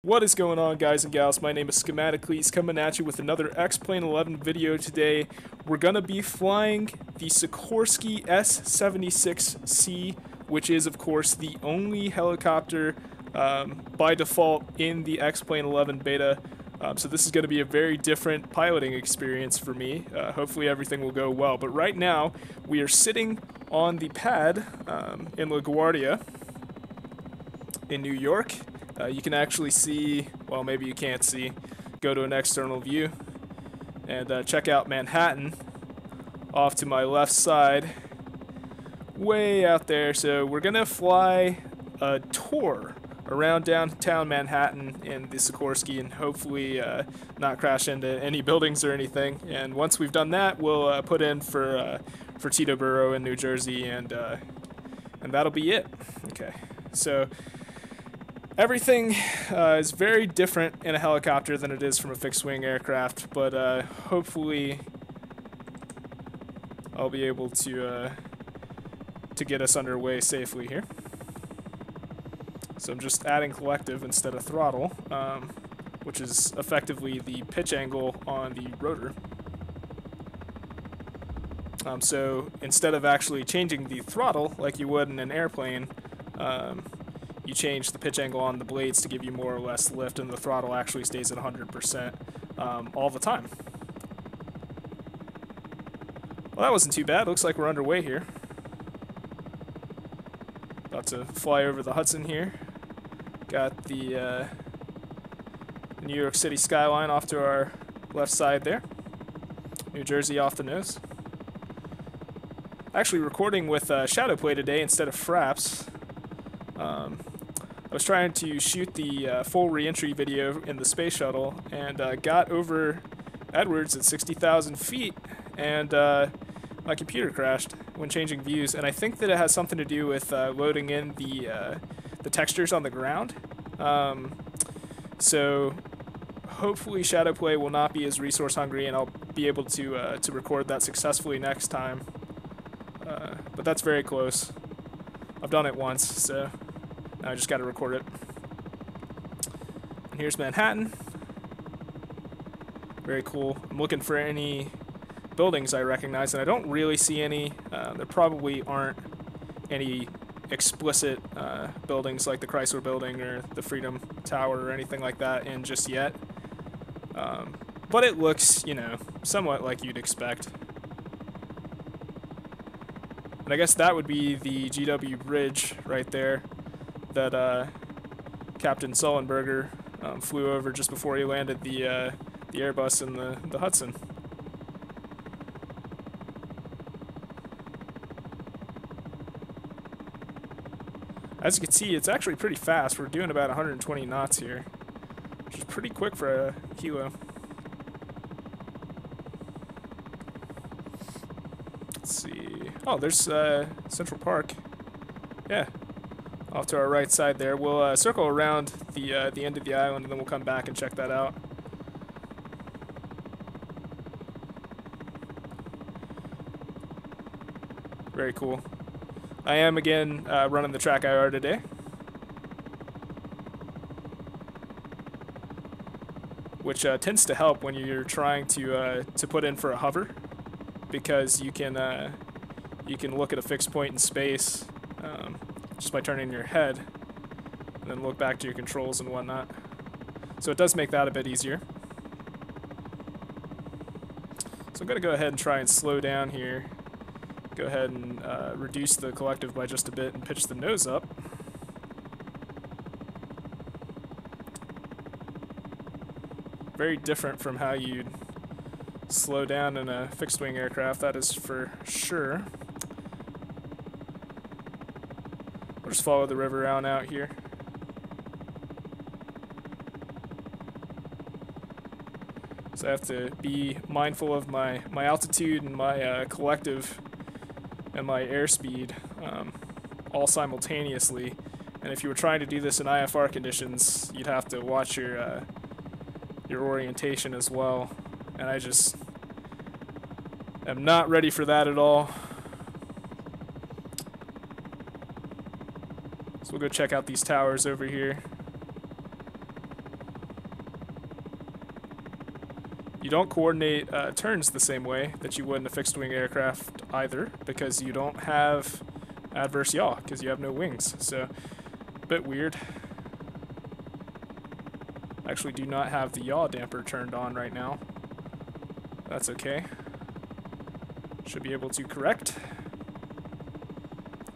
What is going on, guys and gals? My name is Schematocles, coming at you with another X-Plane 11 video today. We're gonna be flying the Sikorsky S-76C, which is of course the only helicopter by default in the X-Plane 11 beta. So this is going to be a very different piloting experience for me. Hopefully everything will go well. But right now, we are sitting on the pad in LaGuardia in New York. You can actually see, well, maybe you can't see, go to an external view and check out Manhattan off to my left side, way out there. So we're gonna fly a tour around downtown Manhattan in the Sikorsky and hopefully not crash into any buildings or anything. And once we've done that, we'll put in for Teterboro in New Jersey, and that'll be it. Okay, so everything is very different in a helicopter than it is from a fixed-wing aircraft, but hopefully I'll be able to get us underway safely here. So I'm just adding collective instead of throttle, which is effectively the pitch angle on the rotor. So instead of actually changing the throttle like you would in an airplane, you change the pitch angle on the blades to give you more or less lift, and the throttle actually stays at 100% all the time. Well, that wasn't too bad. Looks like we're underway here. About to fly over the Hudson here. Got the New York City skyline off to our left side there. New Jersey off the nose. Actually recording with Shadowplay today instead of Fraps. I was trying to shoot the full re-entry video in the space shuttle and got over Edwards at 60,000 feet, and my computer crashed when changing views, and I think that it has something to do with loading in the textures on the ground. So hopefully Shadowplay will not be as resource hungry, and I'll be able to record that successfully next time. But that's very close. I've done it once, so now I just got to record it. And here's Manhattan. Very cool. I'm looking for any buildings I recognize, and I don't really see any. There probably aren't any explicit buildings like the Chrysler Building or the Freedom Tower or anything like that in just yet. But it looks, you know, somewhat like you'd expect. And I guess that would be the GW Bridge right there that Captain Sullenberger flew over just before he landed the Airbus in the Hudson. As you can see, it's actually pretty fast. We're doing about 120 knots here, which is pretty quick for a kilo. Let's see. Oh, there's Central Park. Yeah, off to our right side there. We'll circle around the end of the island, and then we'll come back and check that out. Very cool. I am again running the track IR today, which tends to help when you're trying to put in for a hover, because you can look at a fixed point in space just by turning your head, and then look back to your controls and whatnot. So it does make that a bit easier. So I'm going to go ahead and try and slow down here. Go ahead and reduce the collective by just a bit and pitch the nose up. Very different from how you'd slow down in a fixed-wing aircraft, that is for sure. We'll just follow the river on out here. So I have to be mindful of my altitude and my collective and my airspeed all simultaneously. And if you were trying to do this in IFR conditions, you'd have to watch your orientation as well. And I just am not ready for that at all. So we'll go check out these towers over here. You don't coordinate turns the same way that you would in a fixed-wing aircraft either, because you don't have adverse yaw, because you have no wings. So, a bit weird. Actually do not have the yaw damper turned on right now. That's okay. Should be able to correct.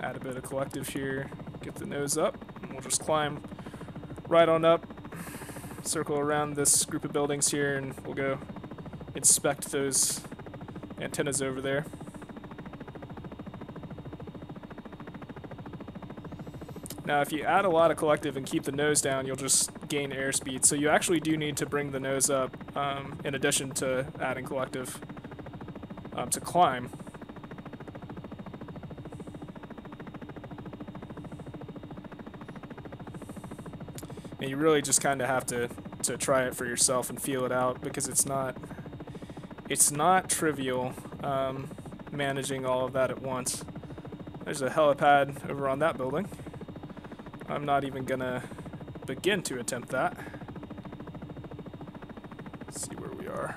Add a bit of collective here. Get the nose up. And we'll just climb right on up. Circle around this group of buildings here, and we'll go inspect those antennas over there. Now, if you add a lot of collective and keep the nose down, you'll just gain airspeed. So you actually do need to bring the nose up, in addition to adding collective, to climb. And you really just kind of have to try it for yourself and feel it out, because it's not trivial managing all of that at once. There's a helipad over on that building. I'm not even gonna begin to attempt that. Let's see where we are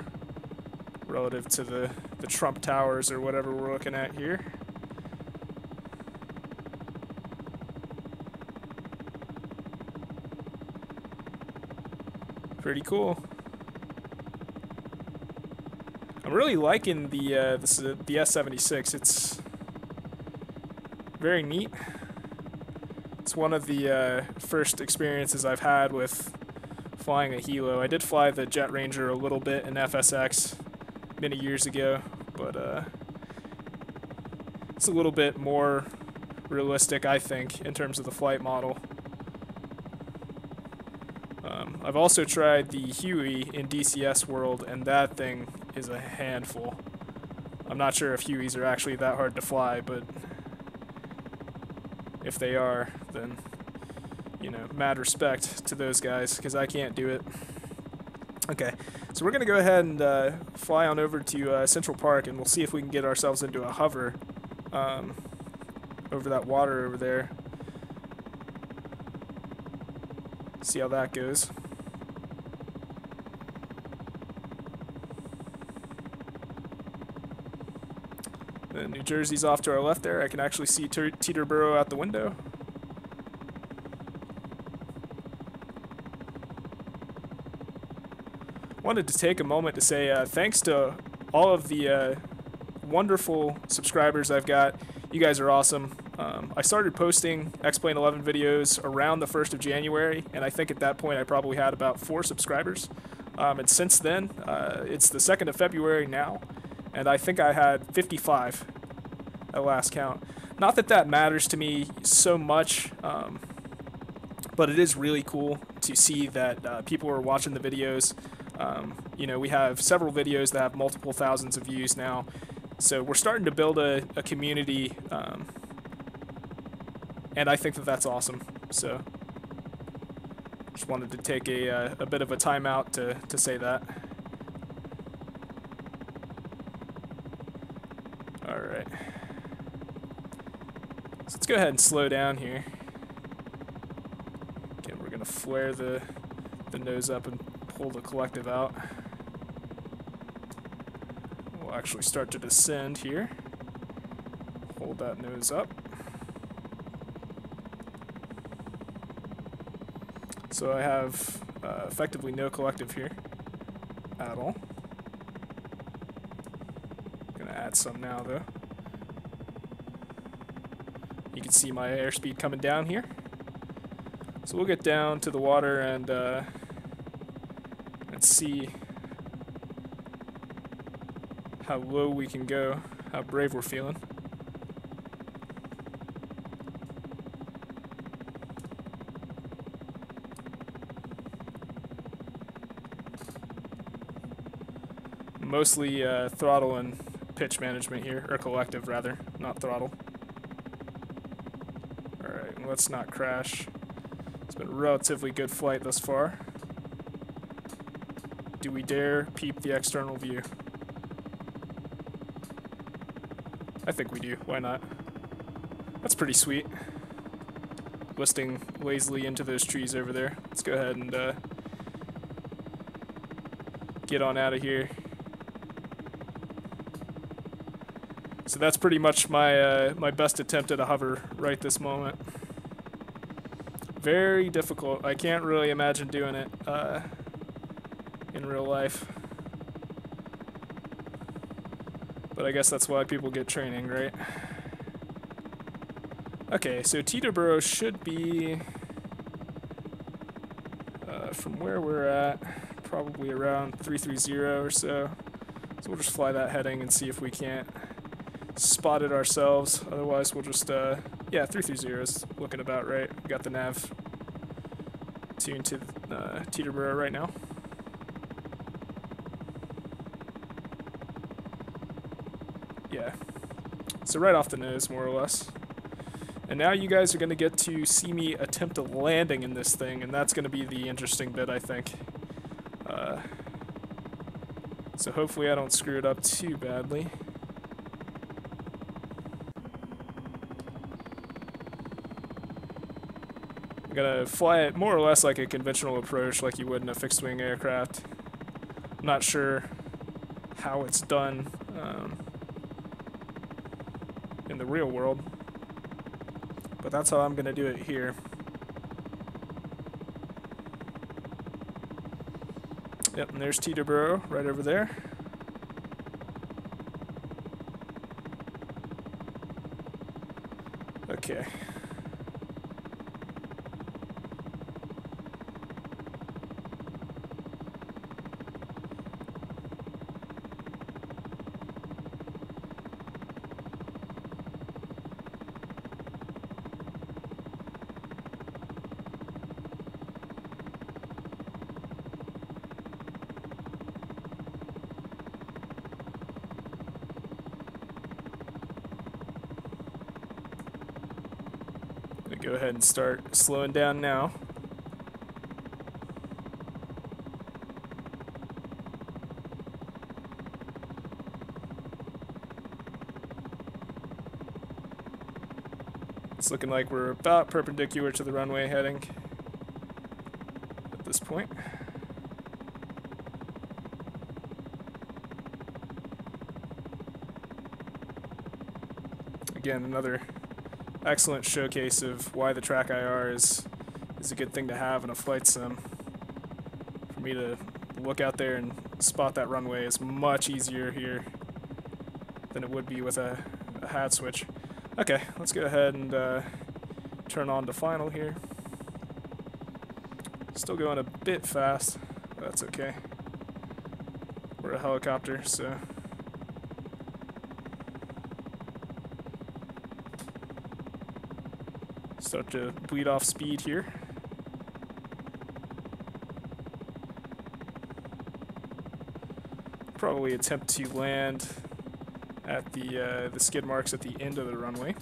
relative to the Trump Towers or whatever we're looking at here. Pretty cool. I'm really liking the S-76. It's very neat. It's one of the first experiences I've had with flying a helo. I did fly the Jet Ranger a little bit in FSX many years ago, but it's a little bit more realistic, I think, in terms of the flight model. I've also tried the Huey in DCS World, and that thing is a handful. I'm not sure if Hueys are actually that hard to fly, but if they are, then, you know, mad respect to those guys, because I can't do it. Okay, so we're going to go ahead and fly on over to Central Park, and we'll see if we can get ourselves into a hover over that water over there. See how that goes. Then New Jersey's off to our left there. I can actually see Teterboro out the window. Wanted to take a moment to say thanks to all of the wonderful subscribers I've got. You guys are awesome. I started posting X-Plane 11 videos around the 1st of January, and I think at that point I probably had about 4 subscribers. And since then, it's the 2nd of February now, and I think I had 55 at last count. Not that that matters to me so much, but it is really cool to see that people are watching the videos. You know, we have several videos that have multiple thousands of views now, so we're starting to build a community, and I think that that's awesome. So just wanted to take a bit of a time out to say that. Alright. So let's go ahead and slow down here. Again, we're going to flare the nose up and pull the collective out. We'll actually start to descend here. Hold that nose up. So I have effectively no collective here at all. Gonna add some now though. You can see my airspeed coming down here. So we'll get down to the water and see how low we can go, how brave we're feeling. Mostly throttle and pitch management here, or collective rather, not throttle. Alright, let's not crash. It's been a relatively good flight thus far. Do we dare peep the external view? I think we do, why not? That's pretty sweet. Listing lazily into those trees over there. Let's go ahead and get on out of here. So that's pretty much my my best attempt at a hover right this moment. Very difficult. I can't really imagine doing it in real life. But I guess that's why people get training, right? Okay, so Teterboro should be, from where we're at, probably around 330 or so. So we'll just fly that heading and see if we can't spot it ourselves. Otherwise, we'll just, yeah, 330 is looking about right. We got the nav tuned to Teterboro right now. Yeah, so right off the nose, more or less. And now you guys are going to get to see me attempt a landing in this thing, and that's going to be the interesting bit, I think. So hopefully I don't screw it up too badly. I'm going to fly it more or less like a conventional approach, like you would in a fixed-wing aircraft. I'm not sure how it's done in the real world, but that's how I'm going to do it here. Yep, and there's Teterboro right over there. Okay. Go ahead and start slowing down now. It's looking like we're about perpendicular to the runway heading at this point. Again, another excellent showcase of why the track IR is a good thing to have in a flight sim. For me to look out there and spot that runway is much easier here than it would be with a hat switch. Okay, let's go ahead and turn on to final here. Still going a bit fast, but that's okay. We're a helicopter, so start to bleed off speed here. Probably attempt to land at the skid marks at the end of the runway.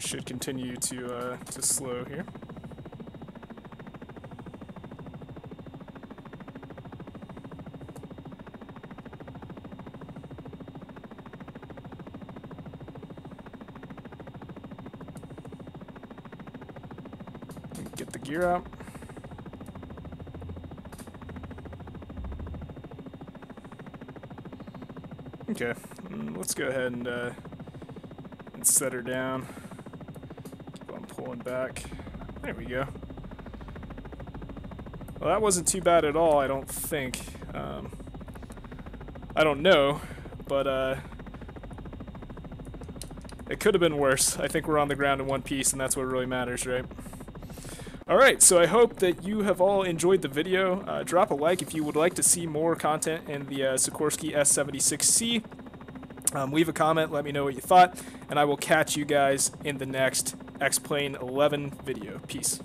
Should continue to slow here. Get the gear out. Okay, let's go ahead and set her down. Pulling back. There we go. Well, that wasn't too bad at all, I don't think. I don't know, but it could have been worse. I think we're on the ground in one piece, and that's what really matters, right? Alright, so I hope that you have all enjoyed the video. Drop a like if you would like to see more content in the Sikorsky S-76C. Leave a comment, let me know what you thought, and I will catch you guys in the next X-Plane 11 video. Peace.